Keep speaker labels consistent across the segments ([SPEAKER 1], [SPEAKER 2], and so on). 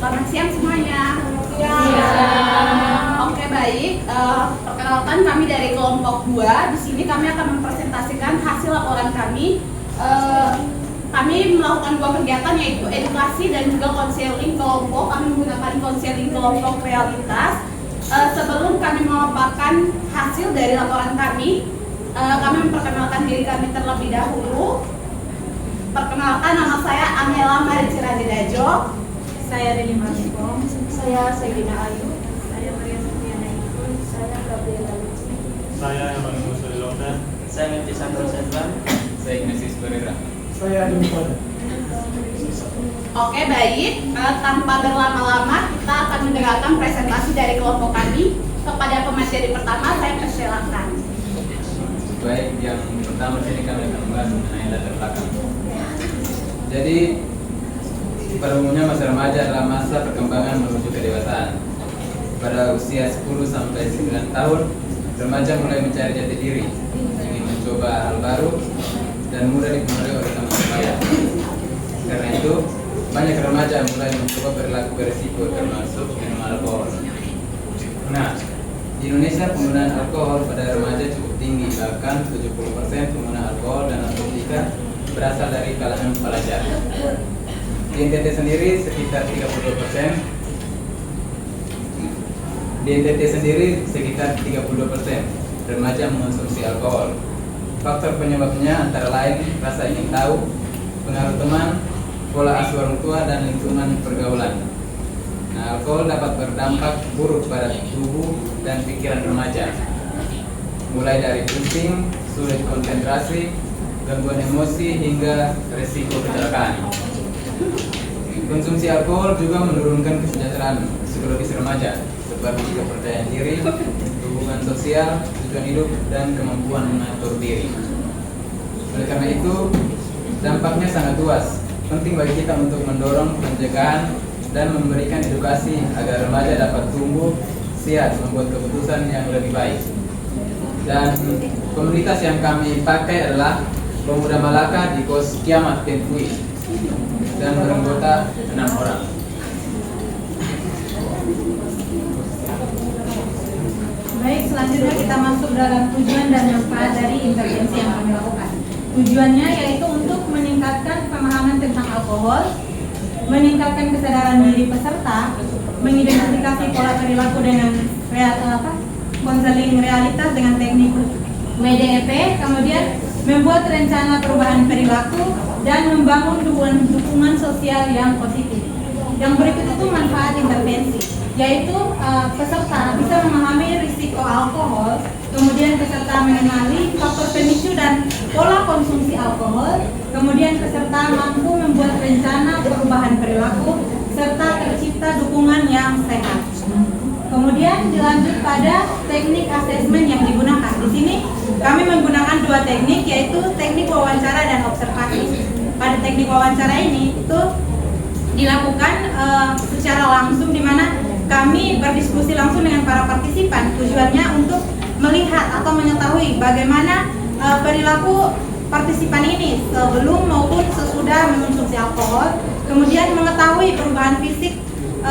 [SPEAKER 1] Selamat siang semuanya. Oke, baik. Perkenalkan, kami dari kelompok 2. Di sini kami akan mempresentasikan hasil laporan kami. Kami melakukan 2 kegiatan, yaitu edukasi dan juga konseling kelompok. Kami menggunakan konseling kelompok realitas. Sebelum kami memaparkan hasil dari laporan kami memperkenalkan diri kami terlebih dahulu. Perkenalkan, nama saya Amela Maricirani Dajo.
[SPEAKER 2] Saya Deni Maripong.
[SPEAKER 3] Saya Saidina Ayu.
[SPEAKER 2] Saya Maria Supriana Ikut.
[SPEAKER 3] Saya Gabriela Luci.
[SPEAKER 4] Saya Emang Musul Longdan.
[SPEAKER 5] Saya Menti Sandro Sedlan. Saya Ignatius Pereira.
[SPEAKER 4] Saya Adi Mukoda.
[SPEAKER 1] Oke, baik. Tanpa berlama-lama, kita akan mendengarkan presentasi dari kelompok kami. Kepada pemateri pertama, saya persilakan.
[SPEAKER 5] Baik, yang pertama sini kami akan membahas mengenai latar belakang. Jadi, pada umumnya masa remaja adalah masa perkembangan menuju kedewasaan. Pada usia 10 sampai 9 tahun, remaja mulai mencari jati diri, ingin mencoba hal baru, dan mudah dipengaruhi oleh teman sebaya. Karena itu, banyak remaja mulai mencoba perilaku berisiko termasuk minum alkohol. Nah, di Indonesia penggunaan alkohol pada remaja cukup tinggi, bahkan 70% pengguna alkohol dan narkotika berasal dari kalangan pelajar. Di NTT sendiri sekitar 32%. Di NTT sendiri sekitar 32% remaja mengonsumsi alkohol. Faktor penyebabnya antara lain rasa ingin tahu, pengaruh teman, pola asuh orang tua, dan lingkungan pergaulan. Nah, alkohol dapat berdampak buruk pada tubuh dan pikiran remaja, mulai dari pusing, sulit konsentrasi, gangguan emosi, hingga resiko kecelakaan. Konsumsi alkohol juga menurunkan kesejahteraan psikologis remaja, seperti kepercayaan diri, hubungan sosial, tujuan hidup, dan kemampuan mengatur diri. Oleh karena itu, dampaknya sangat luas. Penting bagi kita untuk mendorong pencegahan dan memberikan edukasi agar remaja dapat tumbuh siap membuat keputusan yang lebih baik. Dan komunitas yang kami pakai adalah Pemuda Malaka di Kos Kiamat Tenfui dan beranggota 6 orang.
[SPEAKER 2] Baik, selanjutnya kita masuk dalam tujuan dan manfaat dari intervensi yang kami lakukan. Tujuannya yaitu untuk meningkatkan pemahaman tentang alkohol, meningkatkan kesadaran diri peserta, mengidentifikasi pola perilaku dengan konseling realitas dengan teknik WDEP, kemudian membuat rencana perubahan perilaku, dan membangun dukungan sosial yang positif. Yang berikut itu manfaat intervensi, yaitu peserta bisa memahami risiko alkohol, kemudian peserta mengenali faktor pemicu dan pola konsumsi alkohol, kemudian peserta mampu membuat rencana perubahan perilaku, serta tercipta dukungan yang sehat. Kemudian dilanjut pada teknik asesmen yang digunakan. Di sini kami menggunakan 2 teknik, yaitu teknik wawancara dan observasi. Pada teknik wawancara ini itu dilakukan secara langsung, di mana kami berdiskusi langsung dengan para partisipan. Tujuannya untuk melihat atau mengetahui bagaimana perilaku partisipan ini sebelum maupun sesudah mengonsumsi alkohol, kemudian mengetahui perubahan fisik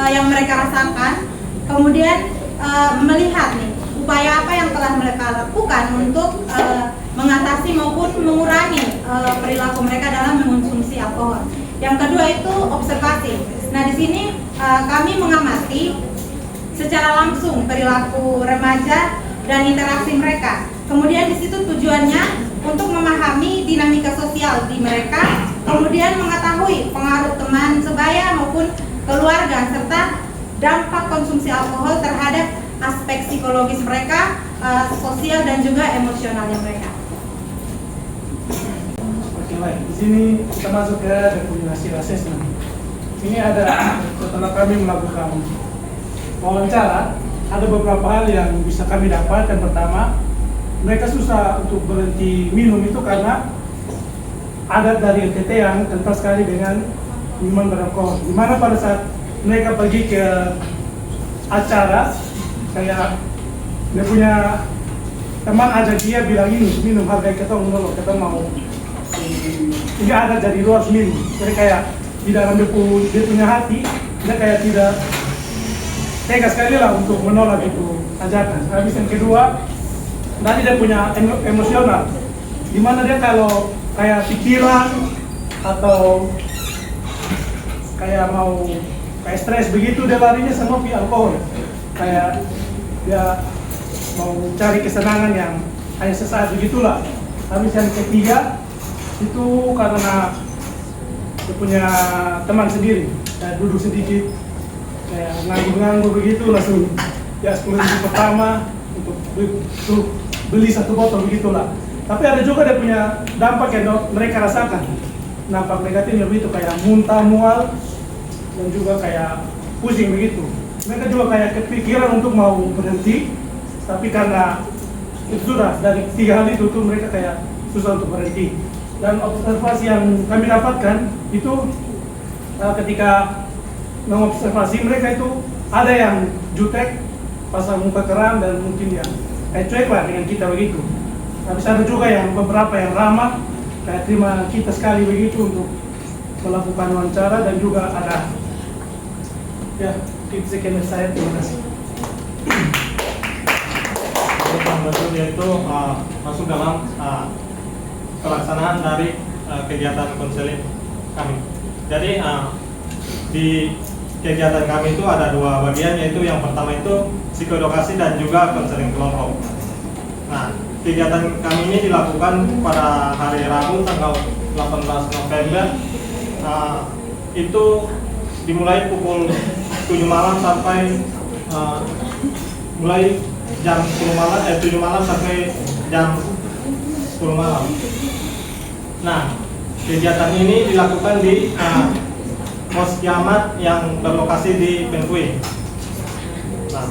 [SPEAKER 2] yang mereka rasakan, kemudian melihat nih upaya apa yang telah mereka lakukan untuk mengatasi maupun mengurangi perilaku mereka dalam mengonsumsi alkohol. Yang kedua itu observasi. Nah, di sini kami mengamati secara langsung perilaku remaja dan interaksi mereka. Kemudian di situ tujuannya untuk memahami dinamika sosial di mereka, kemudian mengetahui pengaruh teman sebaya maupun keluarga, serta dampak konsumsi alkohol terhadap aspek psikologis mereka, sosial, dan juga emosionalnya mereka.
[SPEAKER 4] Oke, baik. Di sini kita masuk ke definisi asesmen. Ini ada, setelah kami melakukan wawancara, ada beberapa hal yang bisa kami dapat. Yang pertama, mereka susah untuk berhenti minum itu karena adat dari NTT yang kental sekali dengan minuman beralkohol. Di mana pada saat mereka pergi ke acara, kayak dia punya teman ajak dia bilang ini minum, harga kita mau ini ada dari luar minum. Jadi kayak di dalam dia punya hati dia kayak tidak tegas sekali lah untuk menolak itu ajakan. Habis yang kedua, tadi dia punya emosional, dimana dia kalau kayak pikiran atau kayak mau kayak stres begitu, dia larinya sama alkohol, kayak dia mau cari kesenangan yang hanya sesaat begitulah. Habis yang ketiga itu karena dia punya teman sendiri, kayak duduk sedikit, kayak nganggur-nganggur begitu, langsung ya 10.000 pertama untuk beli 1 botol begitulah. Tapi ada juga dia punya dampak yang mereka rasakan, dampak negatifnya begitu, kayak muntah, mual, dan juga kayak pusing begitu. Mereka juga kayak kepikiran untuk mau berhenti, tapi karena itu sudah dari 3 hal itu tuh mereka kayak susah untuk berhenti. Dan observasi yang kami dapatkan itu ketika mengobservasi mereka itu ada yang jutek, pasang muka keram, dan mungkin yang kayak cuek lah dengan kita begitu. Habis ada juga yang beberapa yang ramah, kayak terima kita sekali begitu untuk melakukan wawancara, dan juga ada ya itu sekian dari saya, terima kasih.
[SPEAKER 6] Yang betul yaitu masuk dalam pelaksanaan dari kegiatan konseling kami. Jadi di kegiatan kami itu ada 2 bagian, yaitu yang pertama itu psikoedukasi dan juga konseling kelompok. Nah, kegiatan kami ini dilakukan pada hari Rabu tanggal 18 November. Itu dimulai pukul 7 malam sampai mulai jam 10 malam, 7 malam sampai jam 10 malam. Nah, kegiatan ini dilakukan di pos kiamat yang berlokasi di Penkui. Nah,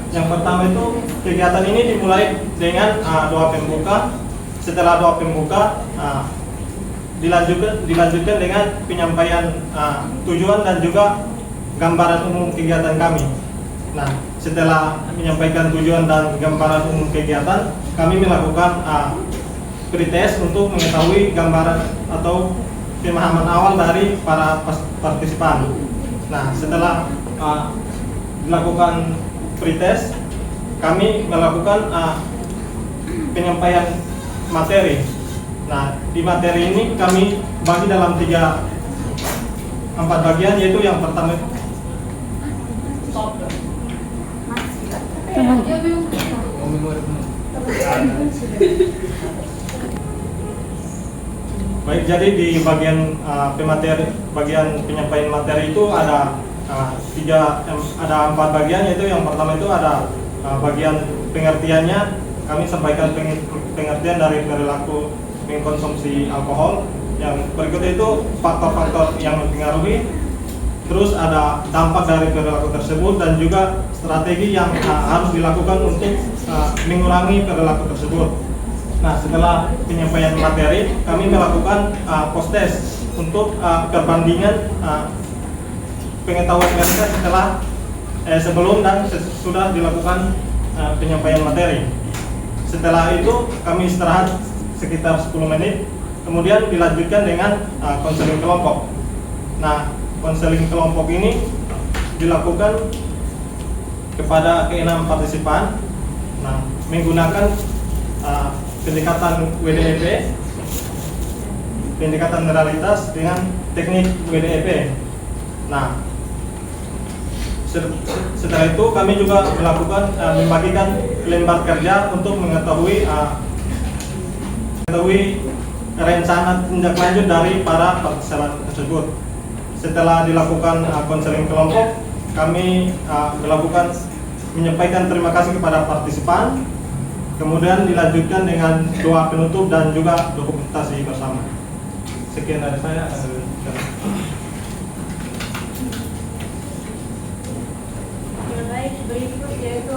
[SPEAKER 6] yang pertama itu kegiatan ini dimulai dengan doa pembuka. Setelah doa pembuka, dilanjutkan dengan penyampaian tujuan dan juga gambaran umum kegiatan kami. Nah, setelah menyampaikan tujuan dan gambaran umum kegiatan, kami melakukan pretest untuk mengetahui gambaran atau pemahaman awal dari para partisipan. Nah, setelah dilakukan pretest, kami melakukan penyampaian materi. Nah, di materi ini kami bagi dalam 4 bagian, yaitu yang pertama baik. Jadi di bagian bagian penyampaian materi itu ada 4 bagian, yaitu yang pertama itu ada bagian pengertiannya. Kami sampaikan pengertian dari perilaku mengkonsumsi alkohol. Yang berikutnya itu faktor-faktor yang mempengaruhi, terus ada dampak dari perilaku tersebut, dan juga strategi yang harus dilakukan untuk mengurangi perilaku tersebut. Nah, setelah penyampaian materi, kami melakukan post test untuk perbandingan pengetahuan mereka setelah sebelum dan sudah dilakukan penyampaian materi. Setelah itu kami istirahat sekitar 10 menit, kemudian dilanjutkan dengan konseling kelompok. Nah, konseling kelompok ini dilakukan kepada ke-6 partisipan. Nah, menggunakan pendekatan WDEP, pendekatan netralitas dengan teknik WDEP. Nah, setelah itu kami juga melakukan membagikan lembar kerja untuk mengetahui rencana tindak lanjut dari para partisipan tersebut. Setelah dilakukan konseling kelompok, kami melakukan menyampaikan terima kasih kepada partisipan, kemudian dilanjutkan dengan doa penutup dan juga dokumentasi bersama. Sekian dari saya.
[SPEAKER 3] Baik, berikut yaitu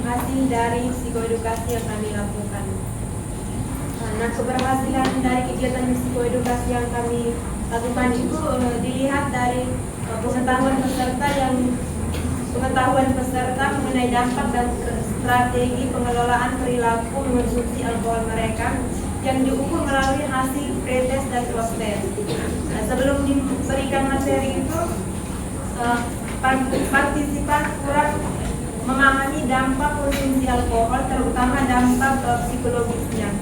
[SPEAKER 3] hasil dari psikoedukasi yang kami lakukan. Nah, keberhasilan dari kegiatan psikoedukasi yang kami lakukan itu dilihat dari pengetahuan peserta mengenai dampak dan strategi pengelolaan perilaku mengonsumsi alkohol mereka yang diukur melalui hasil pretest dan cross test. Nah, sebelum diberikan materi itu, partisipan kurang memahami dampak konsumsi alkohol, terutama dampak psikologisnya.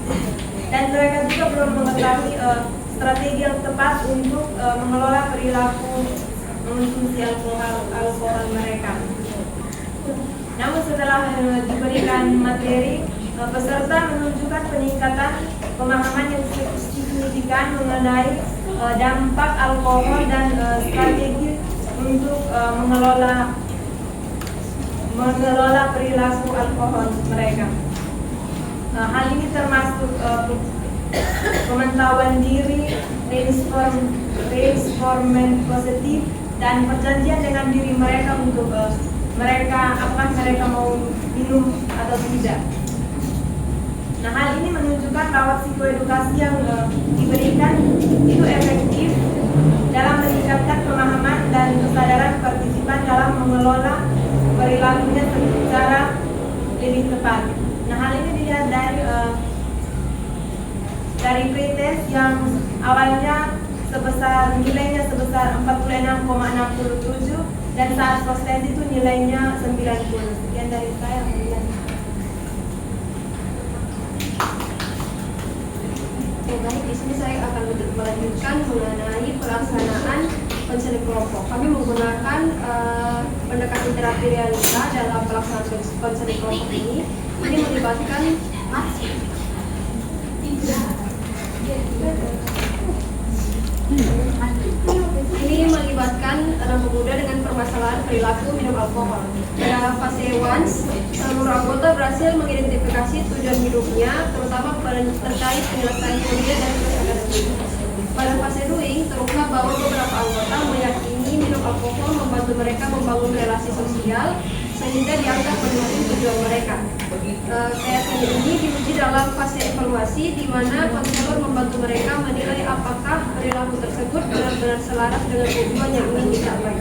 [SPEAKER 3] Dan mereka juga belum mengetahui strategi yang tepat untuk mengelola perilaku mengonsumsi alkohol mereka. Namun setelah diberikan materi, peserta menunjukkan peningkatan pemahaman yang signifikan mengenai dampak alkohol dan strategi untuk mengelola perilaku alkohol mereka. Hal ini termasuk pemantauan diri, reinforcement positif, dan perjanjian dengan diri mereka untuk apakah mereka mau minum atau tidak. Nah, hal ini menunjukkan bahwa psikoedukasi yang diberikan itu efektif dalam meningkatkan pemahaman dan kesadaran partisipan dalam mengelola perilakunya secara lebih tepat. Nah, hal ini dilihat dari pretest yang awalnya nilainya sebesar 46,67 dan saat proses itu nilainya 90. Sekian dari saya.
[SPEAKER 7] Baik, di sini saya akan melanjutkan mengenai pelaksanaan konseling kelompok. Kami menggunakan pendekatan terapi realita dalam pelaksanaan konseling kelompok ini. Ini melibatkan anak pemuda dengan permasalahan perilaku minum alkohol. Pada fase 1, seluruh anggota berhasil mengidentifikasi tujuan hidupnya, terutama terkait penyelesaian kuliah dan akademik. Pada fase 2, terungkap bahwa beberapa anggota meyakini minum alkohol membantu mereka membangun relasi sosial sehingga dianggap mendukung tujuan mereka. Keyakinan ini diuji dalam fase evaluasi, di mana konselor membantu mereka menilai apakah perilaku tersebut benar-benar selaras dengan tujuan yang ingin dicapai.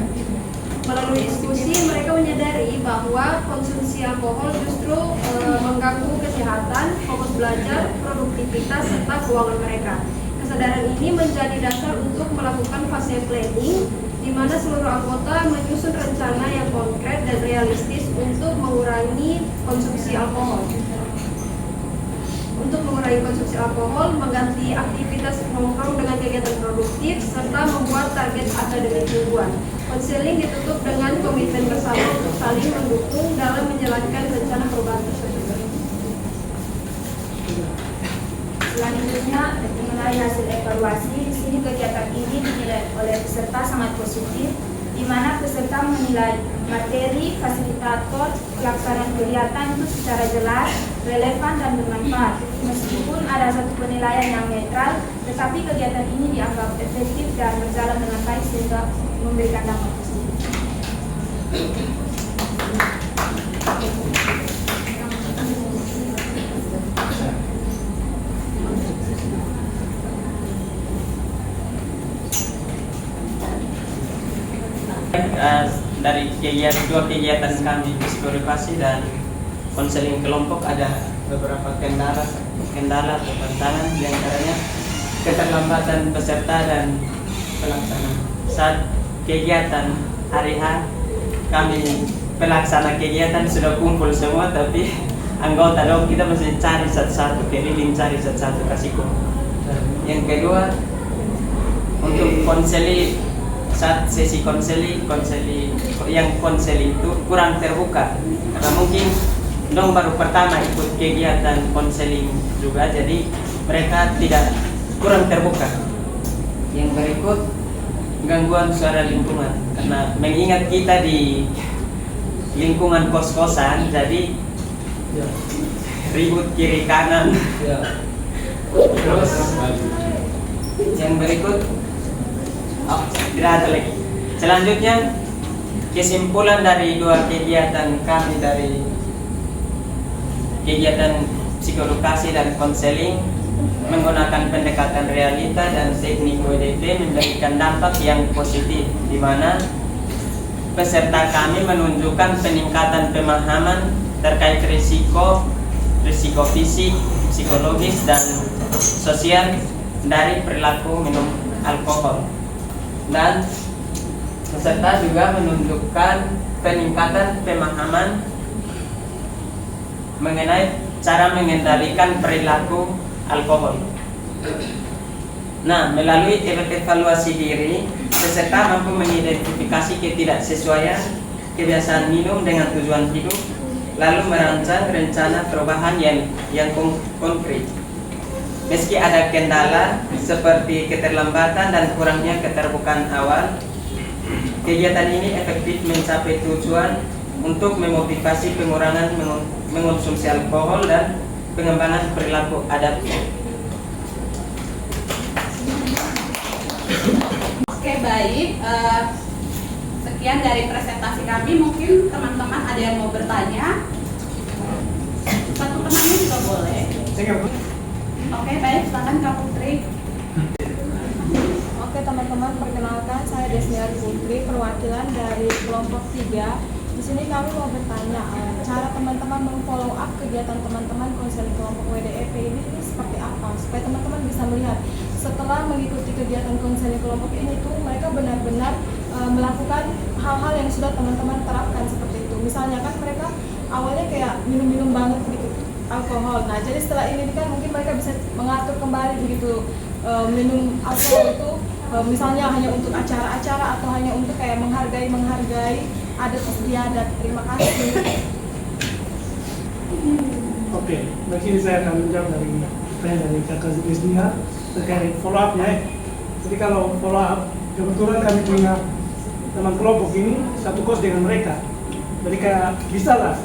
[SPEAKER 7] Melalui diskusi, mereka menyadari bahwa konsumsi alkohol justru mengganggu kesehatan, fokus belajar, produktivitas, serta keuangan mereka. Kesadaran ini menjadi dasar untuk melakukan fase planning, di mana seluruh anggota menyusun rencana yang konkret dan realistis untuk mengurangi konsumsi alkohol. Untuk mengurangi konsumsi alkohol, mengganti aktivitas nongkrong dengan kegiatan produktif, serta membuat target akademik mingguan. Konseling ditutup dengan komitmen bersama untuk saling mendukung dalam menjalankan rencana perubahan tersebut.
[SPEAKER 8] Selanjutnya, mengenai hasil evaluasi, di sini kegiatan ini dinilai oleh peserta sangat positif, di mana peserta menilai materi, fasilitator, pelaksanaan kegiatan itu secara jelas, relevan, dan bermanfaat. Meskipun ada satu penilaian yang netral, tetapi kegiatan ini dianggap efektif dan berjalan dengan baik sehingga memberikan dampak positif.
[SPEAKER 9] Dari dua kegiatan kami, psikoedukasi dan konseling kelompok, ada beberapa kendala atau tantangan, diantaranya keterlambatan peserta dan pelaksanaan. Saat kegiatan hari H, kami pelaksana kegiatan sudah kumpul semua, tapi anggota dong kita masih cari satu-satu, keliling cari satu-satu kasih kumpul. Yang kedua, untuk konseling, saat sesi konseling itu kurang terbuka, karena mungkin dong baru pertama ikut kegiatan konseling juga, jadi mereka kurang terbuka. Yang berikut, gangguan suara lingkungan, karena mengingat kita di lingkungan kos-kosan, jadi ribut kiri kanan. Terus yang berikut, tidak ada lagi. Selanjutnya, kesimpulan dari dua kegiatan kami, dari kegiatan psikoedukasi dan konseling, menggunakan pendekatan realita dan teknik ODP memberikan dampak yang positif, di mana peserta kami menunjukkan peningkatan pemahaman terkait risiko fisik, psikologis, dan sosial dari perilaku minum alkohol, dan peserta juga menunjukkan peningkatan pemahaman mengenai cara mengendalikan perilaku alkohol. Nah, melalui evaluasi diri, peserta mampu mengidentifikasi ketidaksesuaian kebiasaan minum dengan tujuan hidup, lalu merancang rencana perubahan yang konkret. Meski ada kendala seperti keterlambatan dan kurangnya keterbukaan awal, kegiatan ini efektif mencapai tujuan untuk memotivasi pengurangan mengonsumsi alkohol dan pengembangan perilaku adaptif.
[SPEAKER 1] Oke, baik. Sekian dari presentasi kami. Mungkin teman-teman ada yang mau bertanya. Satu penanya juga boleh. Oke, baik. Silakan Kak Putri.
[SPEAKER 7] Oke teman-teman, perkenalkan saya Desniari Putri, perwakilan dari kelompok 3. Di sini kami mau bertanya, cara teman-teman memfollow up kegiatan teman-teman konseling kelompok WDEP ini seperti apa? Supaya teman-teman bisa melihat setelah mengikuti kegiatan konseling kelompok ini tuh mereka benar-benar melakukan hal-hal yang sudah teman-teman terapkan seperti itu. Misalnya kan mereka awalnya kayak minum-minum banget gitu alkohol. Nah, jadi setelah ini kan mungkin mereka bisa mengatur kembali begitu minum alkohol itu misalnya hanya untuk acara-acara atau hanya untuk kayak menghargai adat istiadat. Terima kasih.
[SPEAKER 4] Oke, mungkin saya akan menjawab dari Kakak Desnia terkait follow up-nya. Jadi kalau follow up, kebetulan kami punya teman kelompok ini satu kos dengan mereka. Jadi kayak bisa lah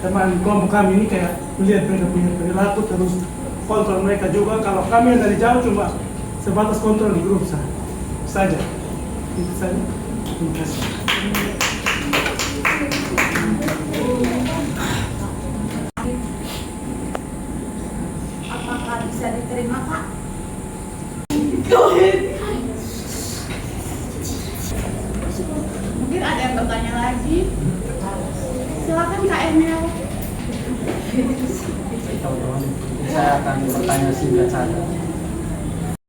[SPEAKER 4] teman kelompok kami ini kayak melihat mereka punya perilaku, terus kontrol mereka juga. Kalau kami yang dari jauh cuma sebatas kontrol di grup saja. Itu saja. Terima kasih.
[SPEAKER 1] Apakah bisa diterima, Kak? Mungkin ada yang bertanya lagi. Silakan Kak Emil.
[SPEAKER 10] Saya akan bertanya singkat saja.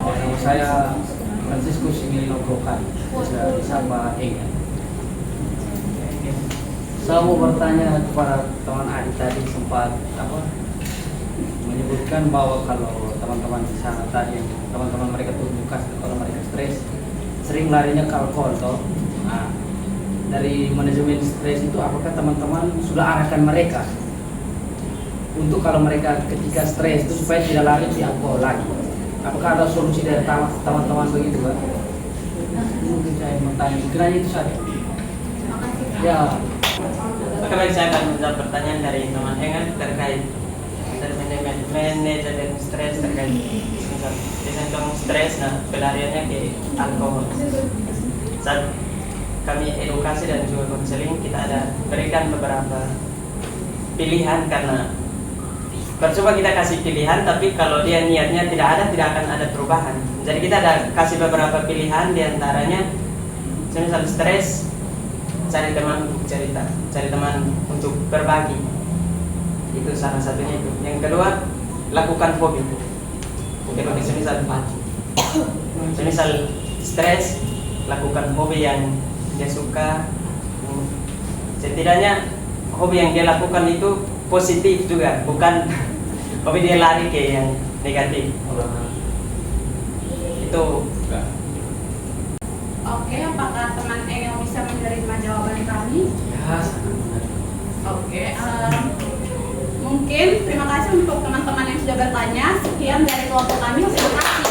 [SPEAKER 10] Nama saya Franciscus Emilio Grokan, bisa disapa Ega. Saya mau bertanya kepada teman Adi tadi sempat menyebutkan bahwa kalau teman-teman di sana tadi, teman-teman mereka tunjukkan kalau mereka stres, sering larinya ke alkohol toh. Nah, dari manajemen stres itu apakah teman-teman sudah arahkan mereka untuk kalau mereka ketika stres itu supaya tidak lari di alkohol lagi? Apakah ada solusi dari teman-teman begitu kan? Mungkin saya mau tanya, mungkin hanya itu saja. Ya.
[SPEAKER 9] Oke, baik, saya akan menjawab pertanyaan dari teman Engan terkait dari manajemen stres terkait dengan stres. Nah, pelariannya ke alkohol. Saat kami edukasi dan juga konseling, kita ada berikan beberapa pilihan karena percuma kita kasih pilihan, tapi kalau dia niatnya tidak akan ada perubahan. Jadi kita ada kasih beberapa pilihan, diantaranya misal stres, cari teman untuk cerita, cari teman untuk berbagi. Itu salah satunya itu. Yang kedua, lakukan hobi. Misal stres, lakukan hobi yang dia suka. Setidaknya hobi yang dia lakukan itu positif juga, bukan hobi dia lari ke yang negatif. Itu.
[SPEAKER 1] Oke, apakah teman Engel bisa menerima jawaban kami?
[SPEAKER 10] Ya,
[SPEAKER 1] Oke, mungkin terima kasih untuk teman-teman yang sudah bertanya. Sekian dari kelompok kami. Terima kasih.